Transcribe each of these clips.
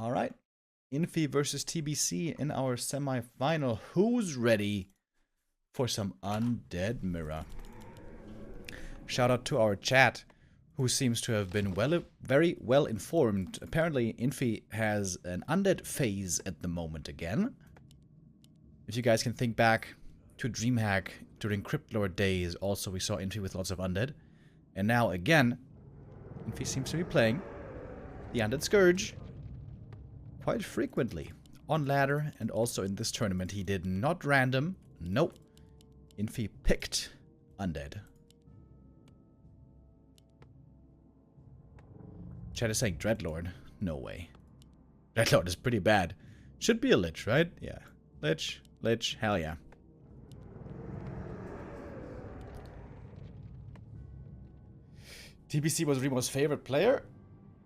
All right. Infy versus TBC in our semi-final. Who's ready for some undead mirror? Shout out to our chat, who seems to have been very well informed. Apparently, Infy has an undead phase at the moment again. If you guys can think back to DreamHack during Cryptlore days, also we saw Infy with lots of undead. And now again, Infy seems to be playing the Undead Scourge quite frequently. On ladder and also in this tournament. He did not random. Nope. Infy picked Undead. Chat is saying Dreadlord. No way. Dreadlord is pretty bad. Should be a Lich, right? Yeah. Lich. Lich. Hell yeah. TBC was Remo's favorite player?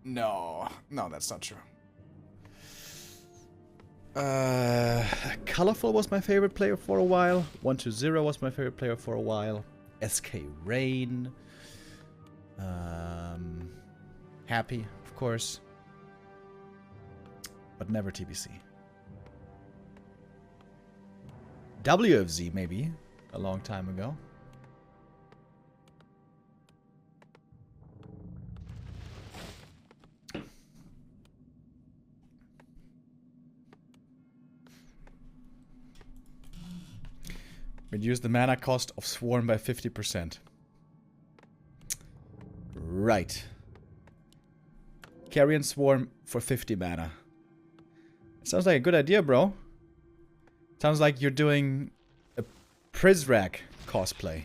No. No, that's not true. Colorful was my favorite player for a while. 120 was my favorite player for a while. SK Rain. Happy, of course. But never TBC. WFZ, maybe. A long time ago. Reduce the mana cost of Swarm by 50%. Right. Carrion Swarm for 50 mana. Sounds like a good idea, bro. Sounds like you're doing a Prizrak cosplay.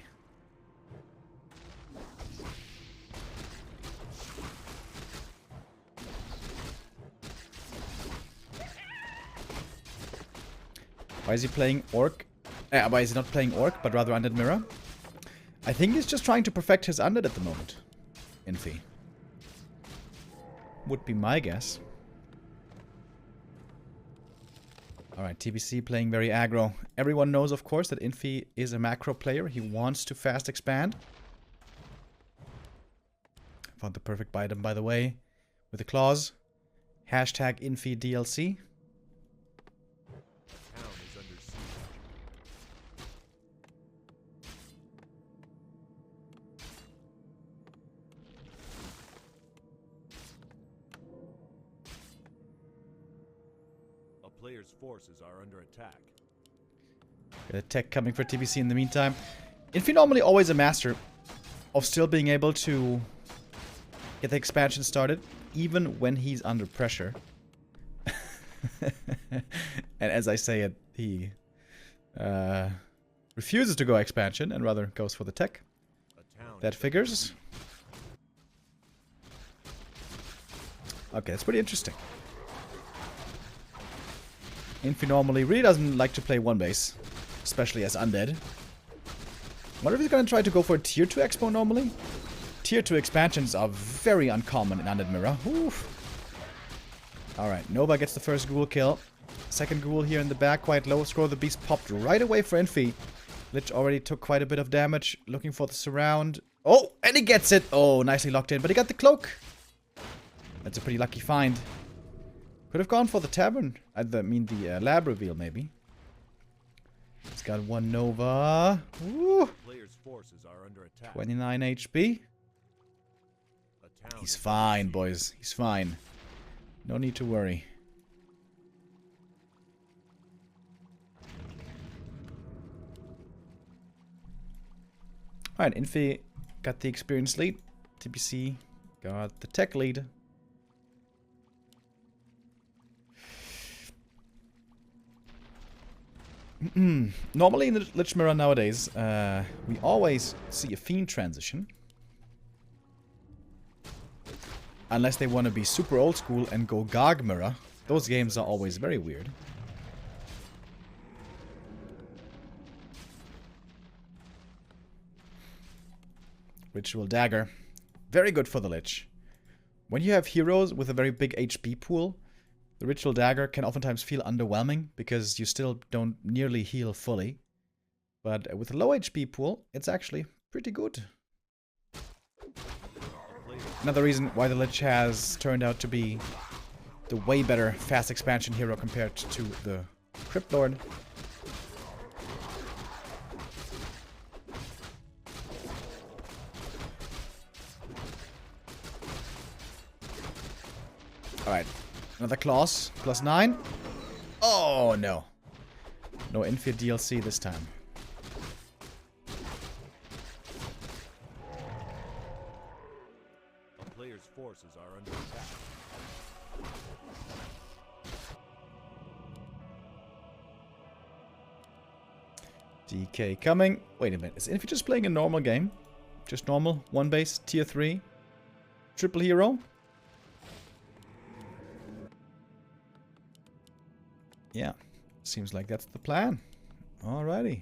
Why is he playing Orc? Why is he not playing Orc, but rather Undead Mirror? I think he's just trying to perfect his Undead at the moment. Infy. Would be my guess. Alright, TBC playing very aggro. Everyone knows, of course, that Infy is a macro player. He wants to fast expand. Found the perfect item, by the way, with the claws. Hashtag Infy DLC. Players' forces are under attack. Got a tech coming for TBC in the meantime. Infy normally always a master of still being able to get the expansion started, even when he's under pressure. And as I say it, he refuses to go expansion and rather goes for the tech. That figures. Okay, that's pretty interesting. Infy normally really doesn't like to play one base, especially as undead. Wonder if he's gonna try to go for a tier 2 expo normally? Tier 2 expansions are very uncommon in Undead Mirror. Alright, Nova gets the first ghoul kill. Second ghoul here in the back, quite low. Scroll of the Beast popped right away for Infy. Lich already took quite a bit of damage, looking for the surround. Oh, and he gets it! Oh, nicely locked in, but he got the cloak! That's a pretty lucky find. Could have gone for the tavern. I mean the lab reveal, maybe. He's got one Nova. Woo. Players' forces are under attack. 29 HP. He's fine, boys. He's fine. No need to worry. Alright, Infy got the experience lead. TBC got the tech lead. Normally in the Lich Mirror nowadays, we always see a Fiend transition. Unless they want to be super old school and go Garg Mirror. Those games are always very weird. Ritual Dagger. Very good for the Lich. When you have heroes with a very big HP pool, the Ritual Dagger can oftentimes feel underwhelming because you still don't nearly heal fully. But with a low HP pool, it's actually pretty good. Another reason why the Lich has turned out to be the way better fast expansion hero compared to the Crypt Lord. Alright. Another clause. +9. Oh, no. No Infy DLC this time. A player's forces are under attack. DK coming. Wait a minute. Is Infy just playing a normal game? Just normal? One base? Tier 3? Triple hero? Yeah. Seems like that's the plan. Alrighty.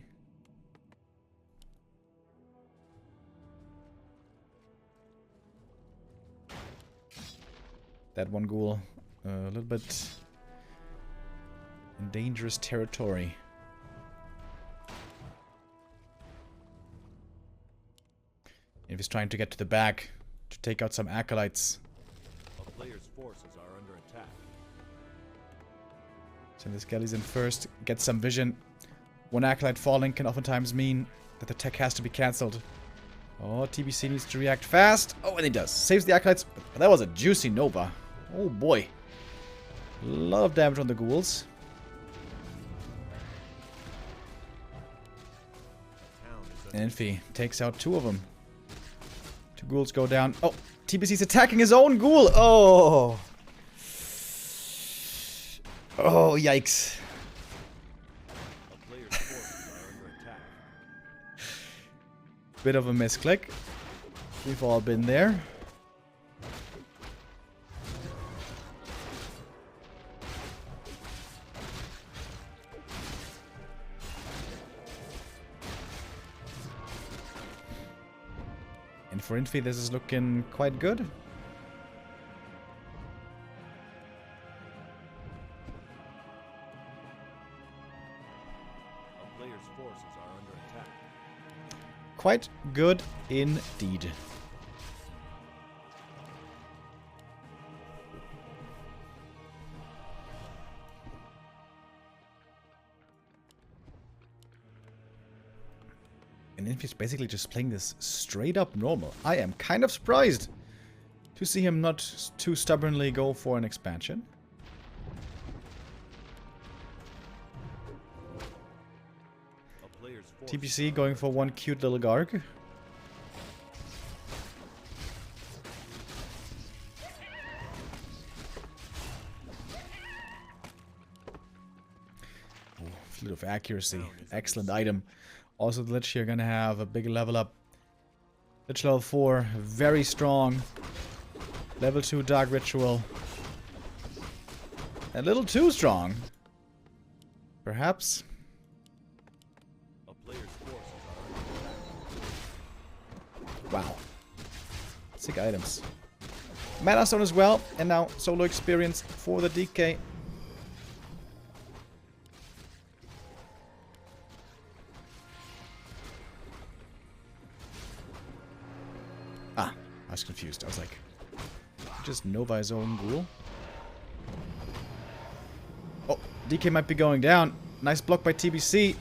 That one ghoul. A little bit in dangerous territory. If he's trying to get to the back to take out some acolytes. A player's forces are under attack. Send the skellies in first, get some vision. One acolyte falling can oftentimes mean that the tech has to be cancelled. Oh, TBC needs to react fast. Oh, and he does. Saves the acolytes. But that was a juicy Nova. Oh boy. A lot of damage on the ghouls. And Infy takes out 2 of them. 2 ghouls go down. Oh, TBC's attacking his own ghoul. Oh. Oh, yikes. A player's forces are under attack. Bit of a misclick. We've all been there. And for Infy, this is looking quite good. A player's forces are under attack. Quite good indeed. And Infy's basically just playing this straight up normal. I am kind of surprised to see him not too stubbornly go for an expansion. A player's forces TBC going for one cute little Garg. Ooh, Flute of Accuracy. Excellent item. Also, the Lich here gonna have a big level up. Lich level 4, very strong. Level 2 Dark Ritual. A little too strong. Perhaps. A player's forces are under attack. Wow. Sick items. Mana Stone as well. And now solo experience for the DK. Ah, I was confused. I was like, just Nova's own ghoul. Oh, DK might be going down. Nice block by TBC.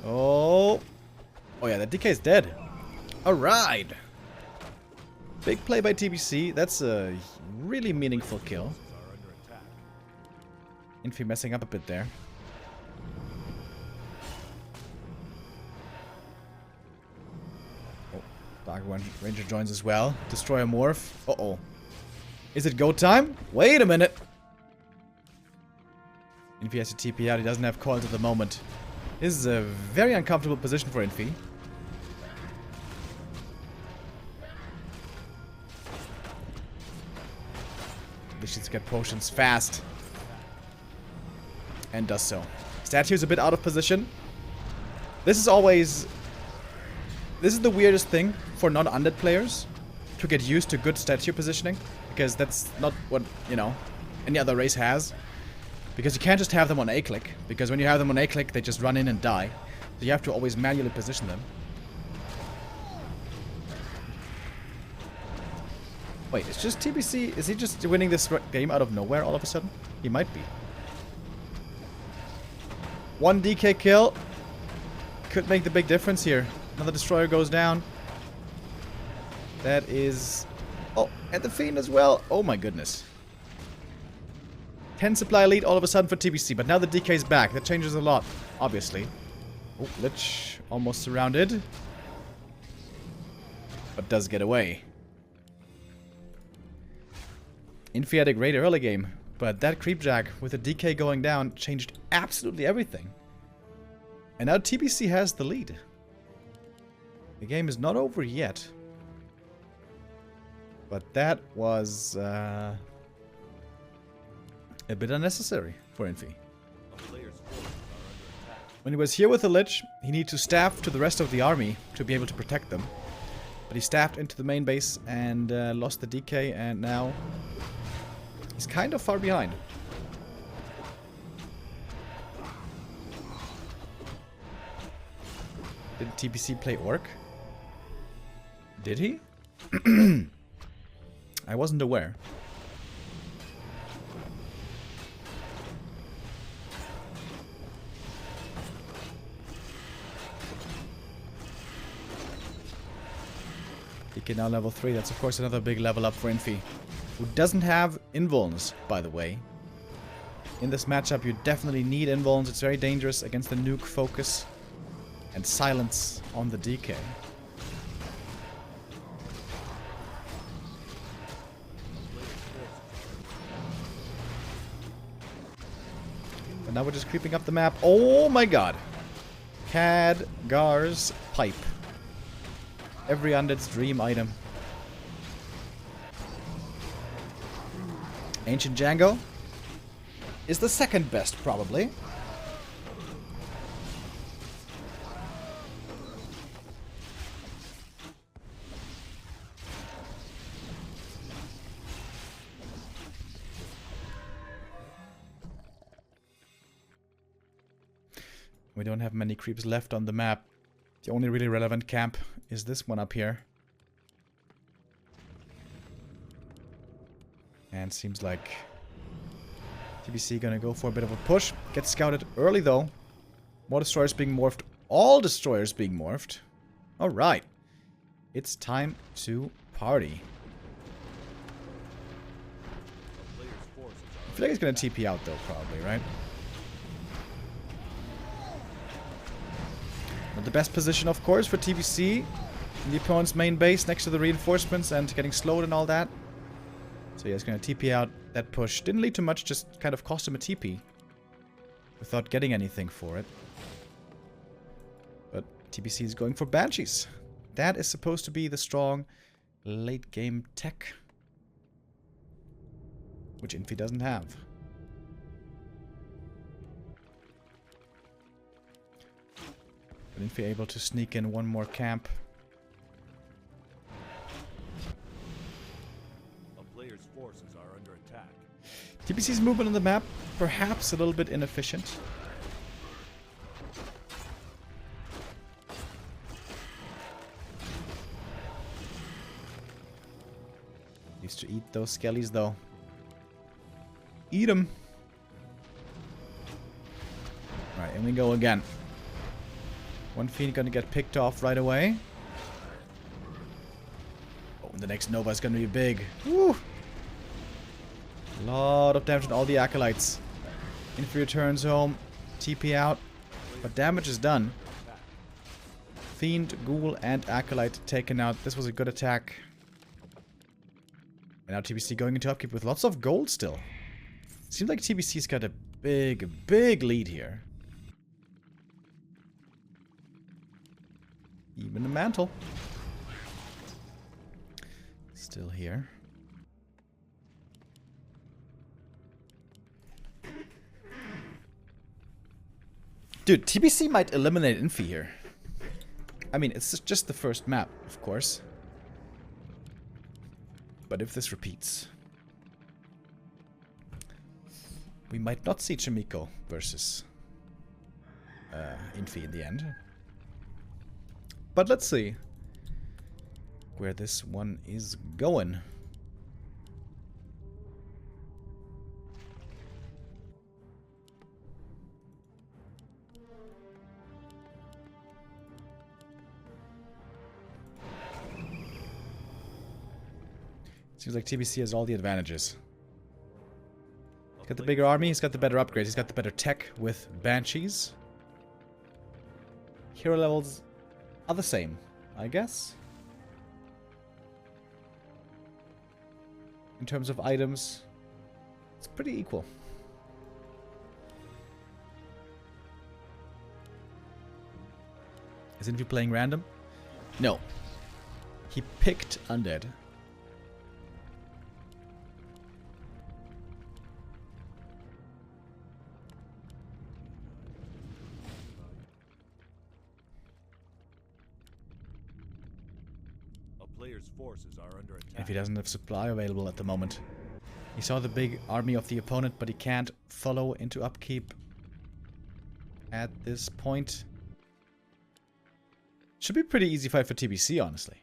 Oh. Oh yeah, that DK is dead. Alright. Big play by TBC. That's a really meaningful kill. Are under attack. Infy messing up a bit there. Oh, Dark One Ranger joins as well. Destroy a morph. Uh-oh. Is it go time? Wait a minute. Infy has to TP out. He doesn't have coils at the moment. This is a very uncomfortable position for Infy. Wishes to get potions fast. And does so. Statue is a bit out of position. This is always... This is the weirdest thing for non-undead players. To get used to good statue positioning. Because that's not what, you know, any other race has. Because you can't just have them on A-click. Because when you have them on A-click, they just run in and die. So you have to always manually position them. Wait, it's just tbc. Is he just winning this game out of nowhere all of a sudden? He might be. One DK kill. Could make the big difference here. Another destroyer goes down. That is... Oh, and the Fiend as well. Oh my goodness. 10 supply lead all of a sudden for TBC, but now the DK is back. That changes a lot, obviously. Oh, Lich almost surrounded. But does get away. Infy had a great early game, but that Creepjack with the DK going down changed absolutely everything. And now TBC has the lead. The game is not over yet. But that was a bit unnecessary for Infy. When he was here with the Lich, he needed to staff to the rest of the army to be able to protect them. But he staffed into the main base and lost the DK, and now he's kind of far behind. Did TBC play Orc? Did he? I wasn't aware. DK now level 3. That's of course another big level up for Infy, who doesn't have invulns, by the way. In this matchup you definitely need invulns. It's very dangerous against the nuke focus and silence on the DK. And now we're just creeping up the map. Oh my god. Khadgar's pipe. Every undead's dream item. Ancient Django is the second best, probably. We don't have many creeps left on the map. The only really relevant camp is this one up here. And seems like TBC gonna go for a bit of a push. Gets scouted early though. More destroyers being morphed. All destroyers being morphed. Alright. It's time to party. I feel like he's gonna TP out though, probably, right? Not the best position, of course, for TBC. In the opponent's main base, next to the reinforcements and getting slowed and all that. So yeah, he's gonna TP out that push. Didn't lead to much, just kind of cost him a TP. Without getting anything for it. But TBC is going for Banshees. That is supposed to be the strong late game tech. Which Infy doesn't have. But Infy able to sneak in one more camp. A player's forces are under attack. TBC's movement on the map, perhaps a little bit inefficient. Used to eat those skellies though. Eat them. Alright, and we go again. One Fiend gonna get picked off right away. Oh, and the next Nova is gonna be big. Woo! A lot of damage on all the Acolytes. Infy returns home. TP out. But damage is done. Fiend, Ghoul, and Acolyte taken out. This was a good attack. And now TBC going into upkeep with lots of gold still. Seems like TBC's got a big lead here. Even the mantle. Still here. Dude, TBC might eliminate Infy here. I mean, it's just the first map, of course. But if this repeats, we might not see Chimiko versus Infy in the end. But let's see where this one is going. Seems like TBC has all the advantages. He's got the bigger army, he's got the better upgrades, he's got the better tech with Banshees. Hero levels are the same, I guess. In terms of items, it's pretty equal. Is Infy playing random? No. He picked Undead. Player's forces are under attack. If he doesn't have supply available at the moment. He saw the big army of the opponent, but he can't follow into upkeep at this point. Should be a pretty easy fight for TBC, honestly.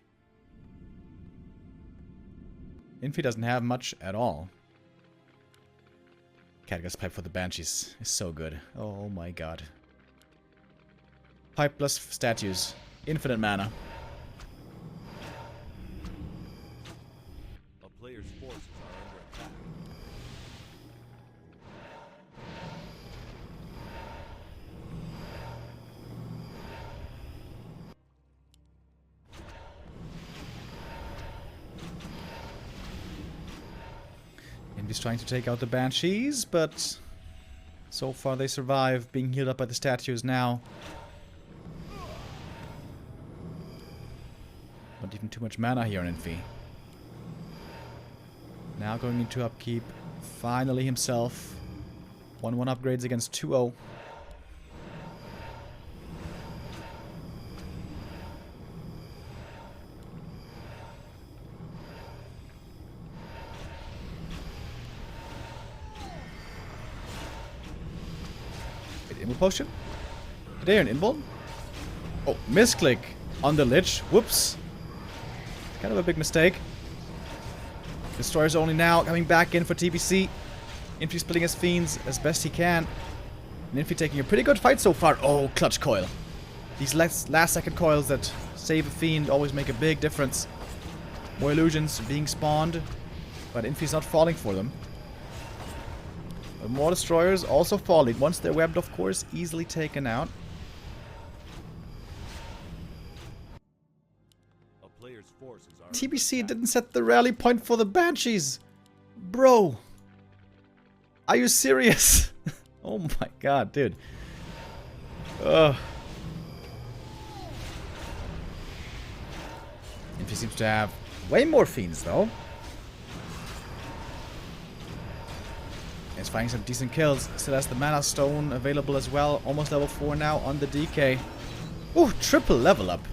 Infy doesn't have much at all. Catgus Pipe for the Banshees is so good. Oh my god. Pipe plus statues. Infinite mana. Player's forces are under attack. Invy's trying to take out the Banshees, but so far they survive, being healed up by the statues now. Not even too much mana here on Infy. Now going into upkeep. Finally himself. 1-1 upgrades against 2-0. Wait, Invul Potion? Did I hear an Invul? Oh, misclick on the Lich. Whoops. Kind of a big mistake. Destroyer's only now coming back in for TBC. Infy splitting his fiends as best he can. And Infy taking a pretty good fight so far. Oh, clutch coil. These last second coils that save a fiend always make a big difference. More illusions being spawned, but Infy's not falling for them. But more destroyers also falling. Once they're webbed, of course, easily taken out. TBC didn't set the rally point for the Banshees. Bro. Are you serious? Oh my god, dude. Ugh. Infy seems to have way more fiends, though. He's finding some decent kills. Still has the Mana Stone available as well. Almost level 4 now on the DK. Ooh, triple level up.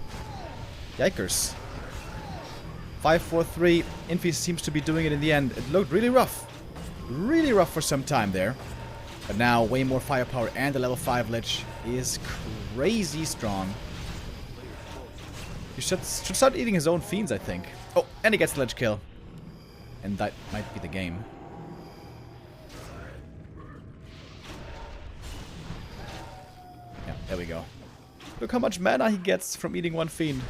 Yikers. 5-4-3. Infy seems to be doing it in the end. It looked really rough. Really rough for some time there. But now, way more firepower and the level 5 Lich is crazy strong. He should start eating his own fiends, I think. Oh, and he gets the Lich kill. And that might be the game. Yeah, there we go. Look how much mana he gets from eating one fiend.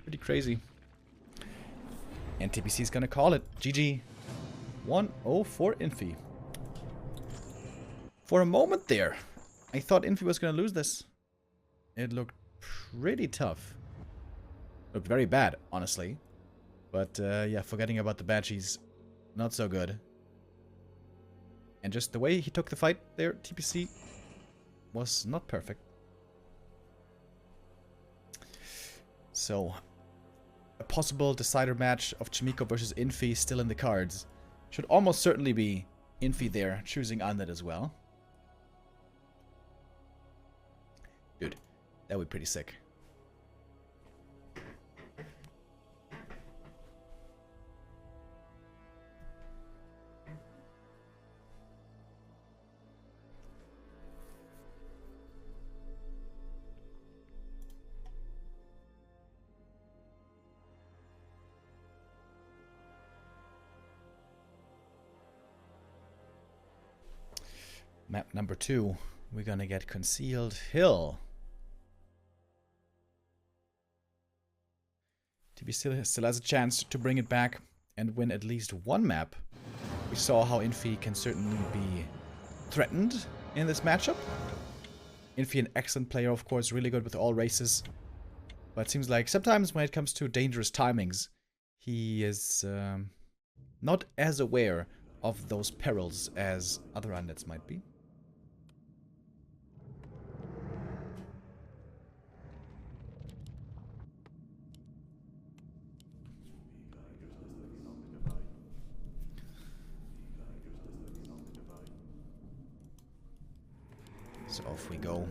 Pretty crazy. And TBC is gonna call it. GG. 1-0 for Infy. For a moment there, I thought Infy was gonna lose this. It looked pretty tough. Looked very bad, honestly. But, yeah, forgetting about the Banshees, not so good. And just the way he took the fight there, TBC, was not perfect. So, a possible decider match of Chimiko versus Infy still in the cards. Should almost certainly be Infy there, choosing Undead as well. Dude, that would be pretty sick. Map number 2. We're gonna get Concealed Hill. TB still has a chance to bring it back and win at least one map. We saw how Infy can certainly be threatened in this matchup. Infy, an excellent player, of course, really good with all races. But it seems like sometimes when it comes to dangerous timings, he is not as aware of those perils as other undeads might be. So off we go.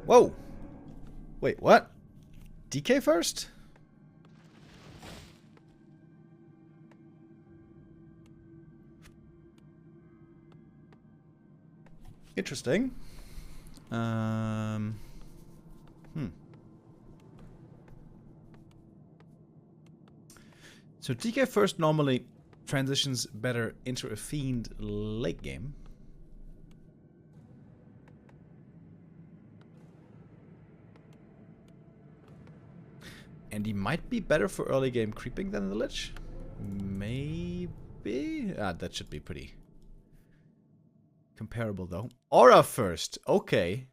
Whoa! Wait, what? DK first? Interesting. So DK first normally transitions better into a Fiend late game. And he might be better for early game creeping than the Lich. Maybe? Ah, that should be pretty comparable though. Aura first. Okay.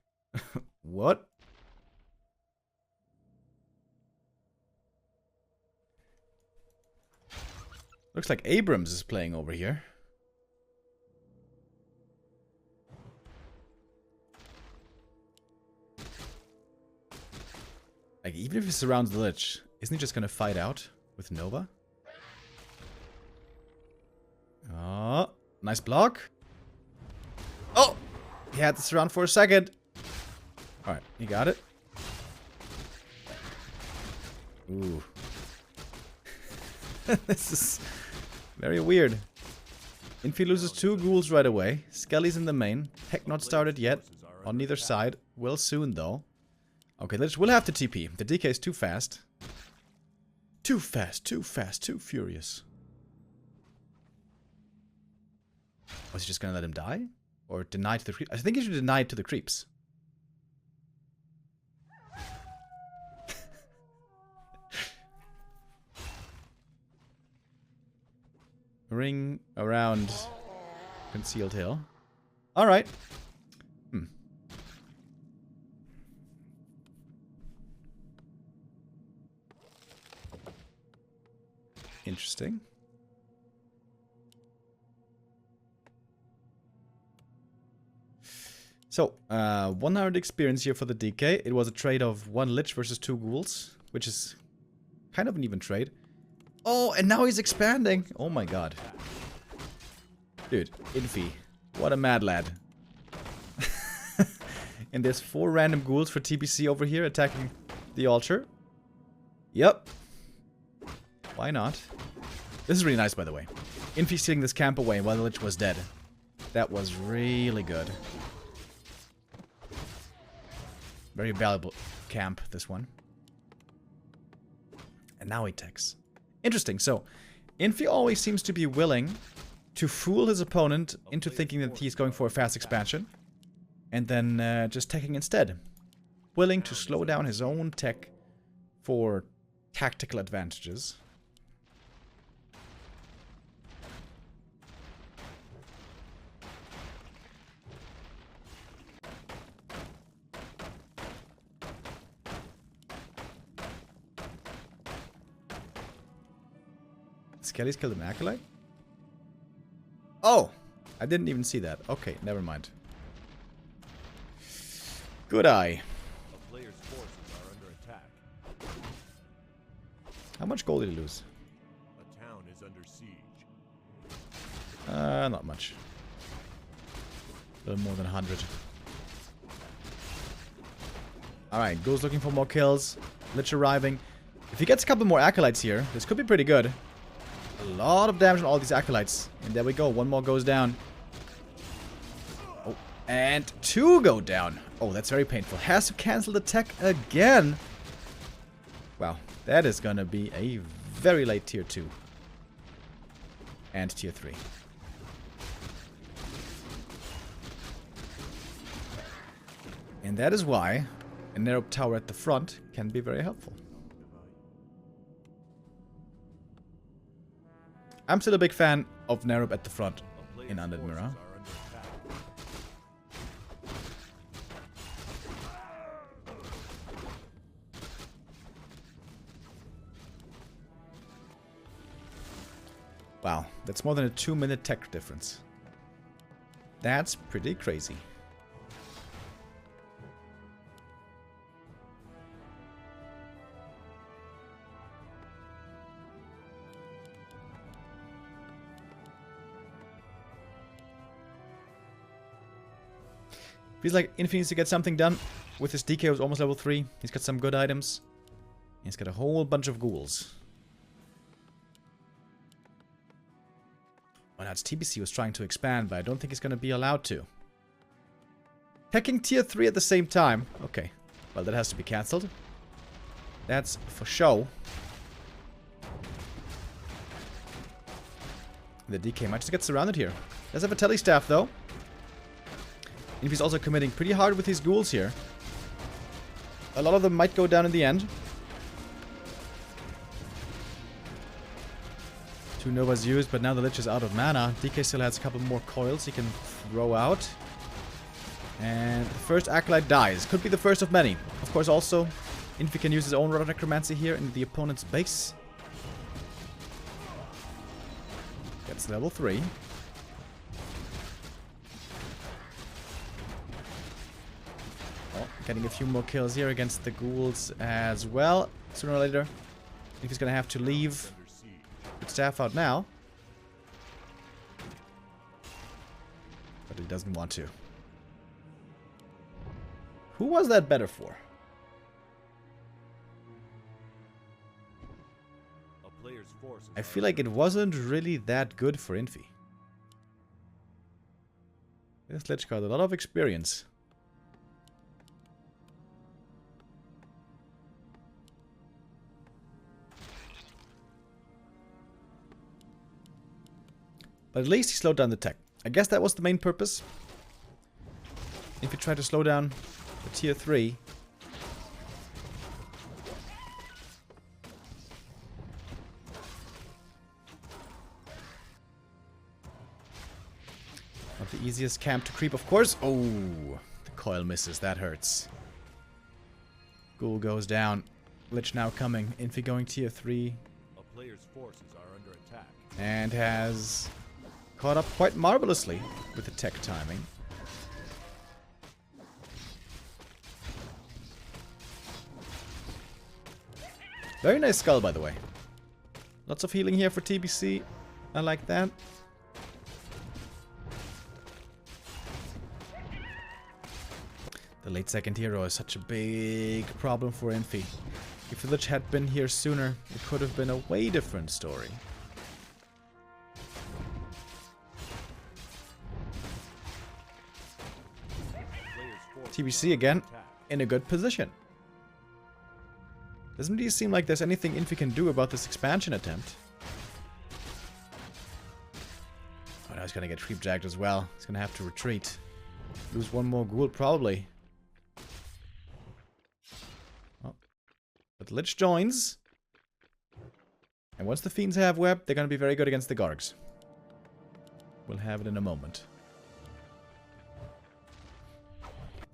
What? Looks like Abrams is playing over here. Like, even if he surrounds the Lich, isn't he just gonna fight out with Nova? Oh, nice block. Oh! He had to surround for a second. Alright, he got it. Ooh. This is very weird. Infy loses 2 ghouls right away. Skelly's in the main. Heck not started yet. On neither side. Will soon, though. Okay, we'll have to TP. The DK is too fast. Too fast, too fast, too furious. Was he just gonna let him die? Or deny to the creeps? I think he should deny it to the creeps. Ring around Concealed Hill. Alright. Interesting. So, 100 experience here for the DK. It was a trade of 1 Lich versus 2 ghouls, which is kind of an even trade. Oh, and now he's expanding. Oh my god. Dude, Infy. What a mad lad. And there's 4 random ghouls for TBC over here attacking the altar. Yep. Why not? This is really nice, by the way. Infy stealing this camp away while the Lich was dead. That was really good. Very valuable camp, this one. And now he techs. Interesting. So, Infy always seems to be willing to fool his opponent into thinking that he's going for a fast expansion. And then just teching instead. Willing to slow down his own tech for tactical advantages. Skelly's killed an acolyte? Oh! I didn't even see that. Okay, never mind. Good eye. A player's forces are under attack. How much gold did he lose? A town is under siege. Not much. A little more than 100. Alright, Ghoul's looking for more kills. Lich arriving. If he gets a couple more acolytes here, this could be pretty good. A lot of damage on all these acolytes. And there we go. One more goes down. Oh, and 2 go down. Oh, that's very painful. Has to cancel the tech again. Wow, that is gonna be a very late tier 2. And tier 3. And that is why a narrow tower at the front can be very helpful. I'm still a big fan of Nerub at the front in Undead Mirror. Wow, that's more than a 2-minute tech difference. That's pretty crazy. Feels like Infy needs to get something done with his DK, who's almost level 3. He's got some good items. He's got a whole bunch of ghouls. Well, that's tbc was trying to expand, but I don't think he's going to be allowed to. Hacking tier 3 at the same time. Okay. Well, that has to be cancelled. That's for show. The DK might just get surrounded here. Does have a tele staff, though. Infy's also committing pretty hard with his ghouls here. A lot of them might go down in the end. 2 Novas used, but now the Lich is out of mana. DK still has a couple more coils he can throw out. And the first Acolyte dies. Could be the first of many. Of course, also, Infy can use his own Rod of Necromancy here in the opponent's base. Gets level 3. Getting a few more kills here against the ghouls as well. Sooner or later, if he's gonna have to leave with staff out now. But he doesn't want to. Who was that better for? I feel like it wasn't really that good for Infy. This Lich got a lot of experience. But at least he slowed down the tech. I guess that was the main purpose. If you try to slow down the tier 3. Not the easiest camp to creep, of course. Oh, the coil misses. That hurts. Ghoul goes down. Lich now coming. Infy going tier 3. A player's forces are under attack. And has caught up quite marvelously with the tech timing. Very nice skull, by the way. Lots of healing here for tbc. I like that. The late second hero is such a big problem for Infy. If the Lich had been here sooner, it could have been a way different story. tbc again in a good position. Doesn't really seem like there's anything Infy can do about this expansion attempt. Oh, now he's gonna get creep jagged as well. He's gonna have to retreat. Lose one more ghoul probably. Oh. But Lich joins. And once the Fiends have web, they're going to be very good against the Gargs. We'll have it in a moment.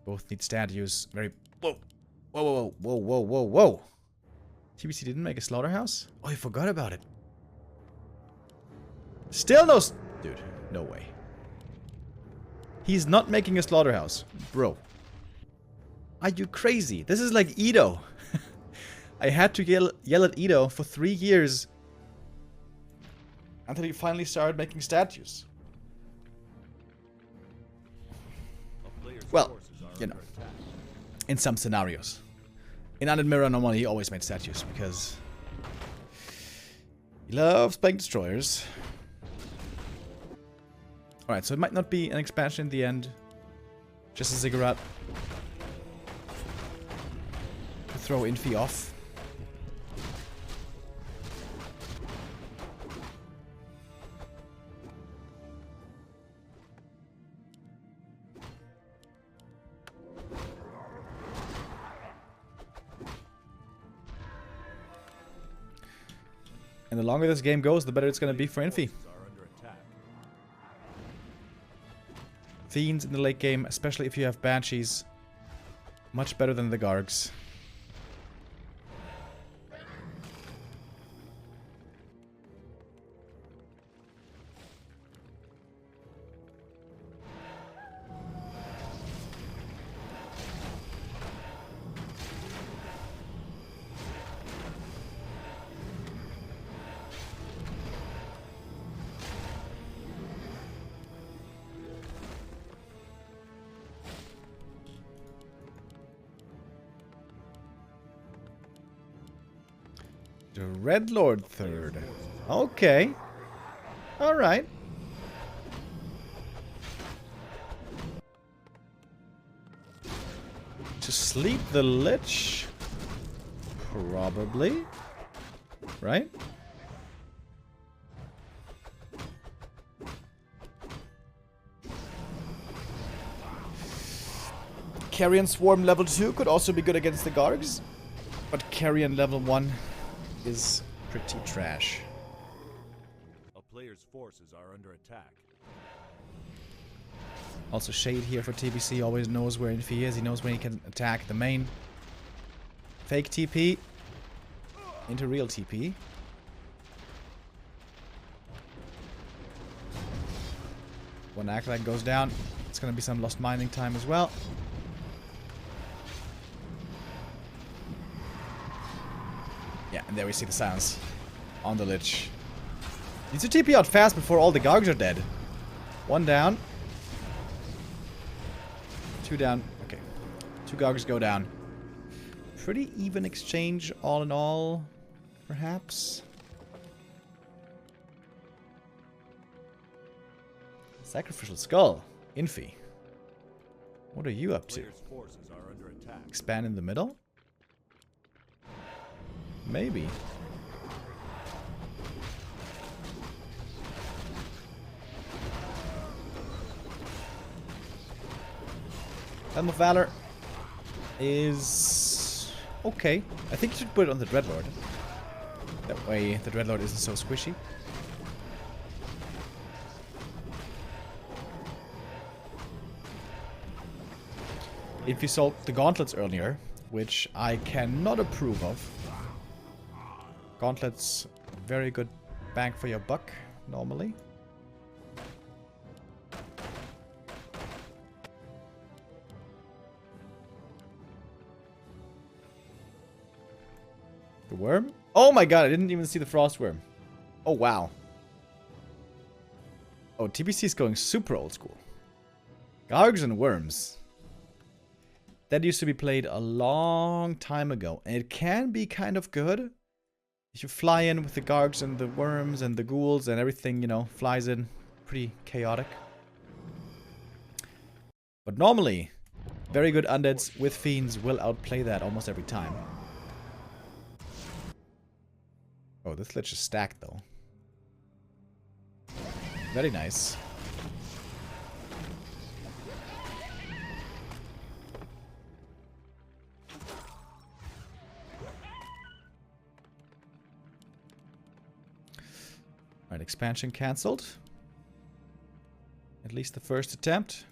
Both need statues. Very... Whoa! Whoa, whoa, whoa, whoa, whoa, whoa! TBC didn't make a slaughterhouse? Oh, I forgot about it. Still no... Dude, no way. He's not making a slaughterhouse. Bro. Are you crazy? This is like Edo. I had to yell at Edo for 3 years. Until he finally started making statues. Well, you know. In some scenarios. In Undead Mirror, normally he always made statues. Because he loves playing destroyers. Alright, so it might not be an expansion in the end. Just a ziggurat. To throw Infy off. And the longer this game goes, the better it's going to be for Infy. Fiends in the late game, especially if you have Banshees. Much better than the Gargs. The Red Lord third. Okay. Alright. To sleep the Lich? Probably. Right? Carrion Swarm level 2 could also be good against the Gargs. But Carrion level 1 is pretty trash. A player's forces are under attack. Also Shade here for TBC always knows where Infy is. He knows when he can attack the main. Fake TP into real TP. When Acolyte goes down, it's gonna be some lost mining time as well. Yeah, and there we see the silence on the Lich. Needs to TP out fast before all the Gargs are dead. 1 down. 2 down. Okay. 2 Gargs go down. Pretty even exchange all in all, perhaps. Sacrificial Skull. Infy. What are you up to? Expand in the middle? Maybe. Helm of Valor is okay. I think you should put it on the Dreadlord. That way the Dreadlord isn't so squishy. If you sold the gauntlets earlier, which I cannot approve of. Gauntlets, very good bang for your buck, normally. The worm? Oh my god, I didn't even see the frost worm. Oh wow. Oh, TBC is going super old school. Gargs and worms. That used to be played a long time ago, and it can be kind of good. If you fly in with the Gargs and the worms and the ghouls and everything, you know, flies in. Pretty chaotic. But normally, very good undeads with fiends will outplay that almost every time. Oh, this Lich is stacked though. Very nice. Alright, expansion cancelled. At least the first attempt.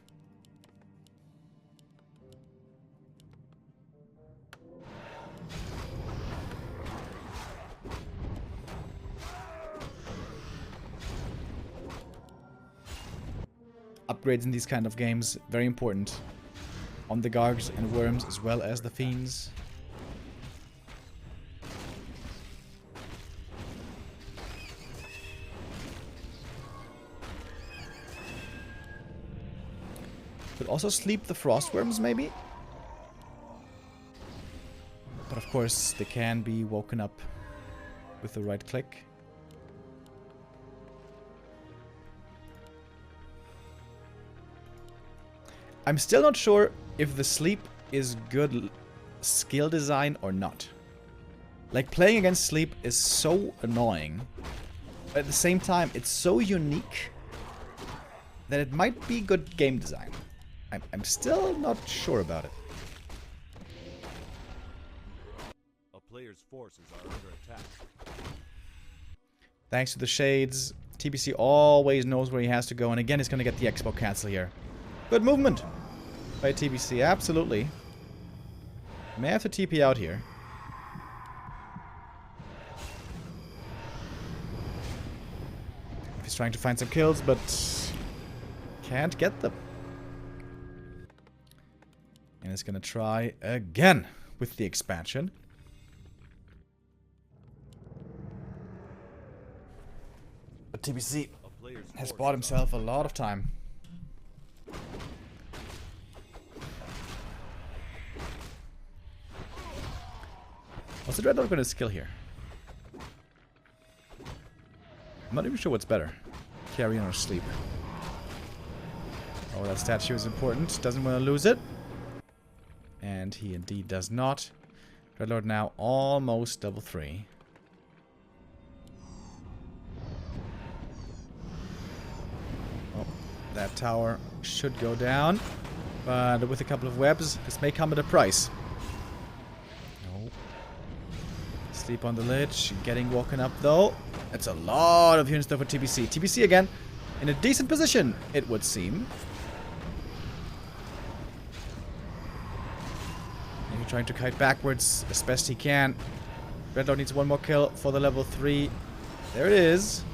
Upgrades in these kind of games, very important. On the Gargs and Worms as well as the Fiends. Could also sleep the Frostworms, maybe? But of course, they can be woken up with the right click. I'm still not sure if the sleep is good skill design or not. Like, playing against sleep is so annoying. But at the same time, it's so unique that it might be good game design. I'm still not sure about it. A player's forces are under attack. Thanks to the shades, TBC always knows where he has to go. And again, he's going to get the expo cancel here. Good movement by TBC, absolutely. May have to TP out here. He's trying to find some kills, but can't get them. And he's gonna try again with the expansion. But TBC has bought himself a lot of time. What's the Dreadnought gonna skill here? I'm not even sure what's better. Carry on or sleep. Oh, that statue is important. Doesn't want to lose it. And he indeed does not. Dreadlord now almost level 3. Oh, that tower should go down. But with a couple of webs, this may come at a price. No. Sleep on the ledge. Getting woken up though. That's a lot of units though for TBC. TBC again in a decent position, it would seem. Maybe trying to kite backwards as best he can. Dreadlord needs one more kill for the level 3. There it is.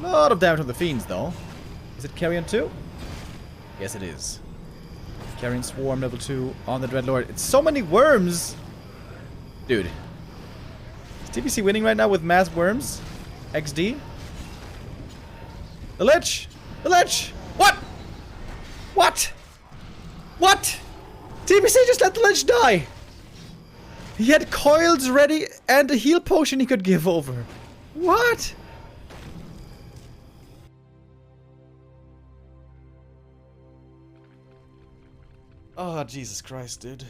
A lot of damage on the Fiends though. Is it Carrion 2? Yes, it is. Carrion Swarm level 2 on the Dreadlord. It's so many worms! Dude. Is TBC winning right now with mass worms? XD? The Lich! The Lich! What? What? What? TBC just let the Lich die! He had coils ready and a heal potion he could give over. What? Oh, Jesus Christ, dude.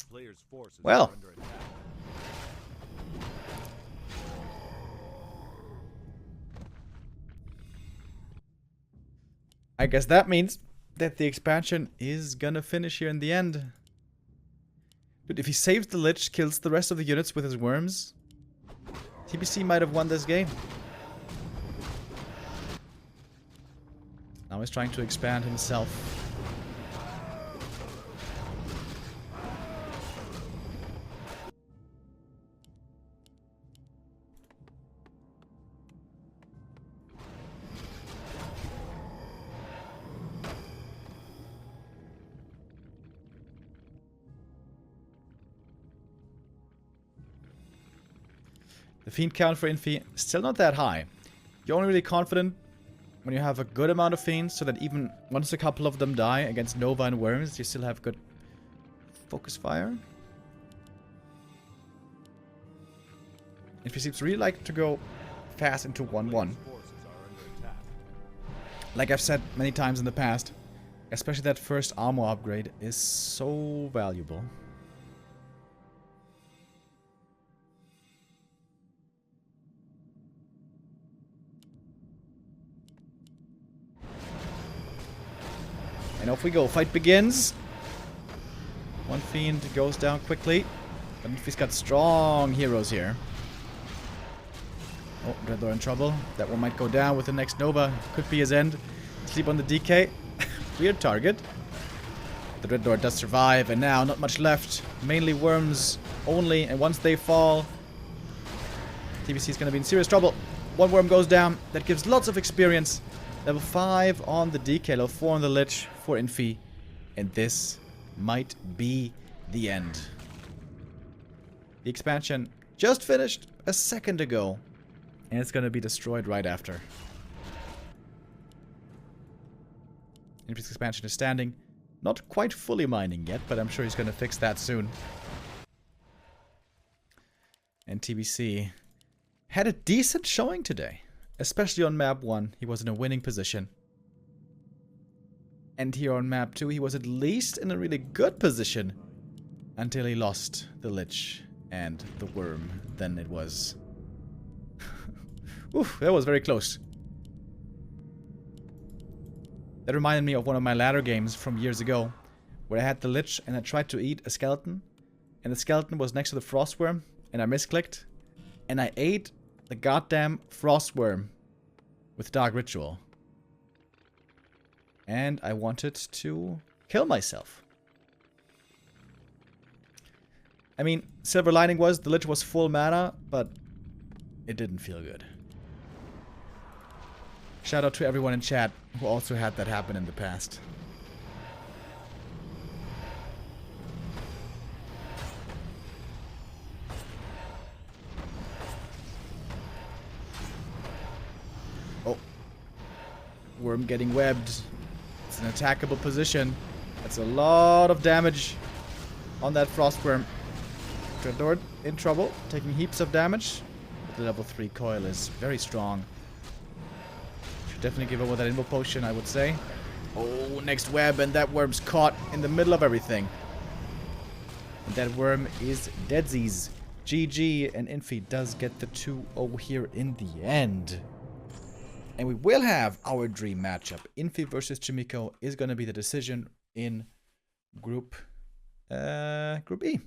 Player's forces Well. are under attack. I guess that means that the expansion is gonna finish here in the end. But if he saves the Lich, kills the rest of the units with his worms, TBC might have won this game. Now he's trying to expand himself. The Fiend count for Infy still not that high. You're only really confident when you have a good amount of Fiends, so that even once a couple of them die against Nova and Worms, you still have good focus fire. Infy seems really like to go fast into 1-1. Forces are under attack. Like I've said many times in the past, especially that first armor upgrade is so valuable. And off we go. Fight begins. One fiend goes down quickly. But Infy's got strong heroes here. Oh, Dreadlord in trouble. That one might go down with the next Nova. Could be his end. Sleep on the DK. Weird target. The Dreadlord does survive, and now not much left. Mainly worms only, and once they fall, tbc is going to be in serious trouble. One worm goes down. That gives lots of experience. Level 5 on the DK, level 4 on the Lich for Infy. And this might be the end. The expansion just finished a second ago. And it's going to be destroyed right after. Infy's expansion is standing. Not quite fully mining yet, but I'm sure he's going to fix that soon. And tbc had a decent showing today. Especially on map 1, he was in a winning position. And here on map 2, he was at least in a really good position. Until he lost the Lich and the Worm. Then it was... Oof, that was very close. That reminded me of one of my ladder games from years ago. Where I had the Lich and I tried to eat a skeleton. And the skeleton was next to the Frostworm. And I misclicked. And I ate the goddamn Frostworm with Dark Ritual. And I wanted to kill myself. I mean, silver lining was the Lich was full mana, but it didn't feel good. Shout out to everyone in chat who also had that happen in the past. Oh. Worm getting webbed. It's an attackable position. That's a lot of damage on that Frostworm. Dreadlord in trouble, taking heaps of damage. The level 3 coil is very strong. Should definitely give over that Invo Potion, I would say. Oh, next web, and that worm's caught in the middle of everything. And that worm is deadsies. GG, and Infy does get the 2-0 here in the end. And we will have our dream matchup. Infy versus Chimico is going to be the decision in Group E.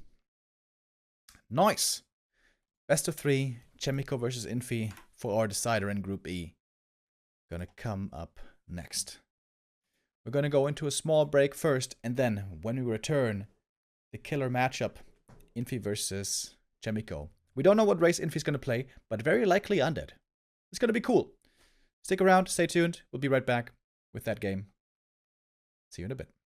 Nice. Best of 3, Chimico versus Infy for our decider in Group E. Gonna come up next. We're gonna go into a small break first, and then when we return, the killer matchup, Infy versus Chimico. We don't know what race Infy's gonna play, but very likely Undead. It's gonna be cool. Stick around, stay tuned. We'll be right back with that game. See you in a bit.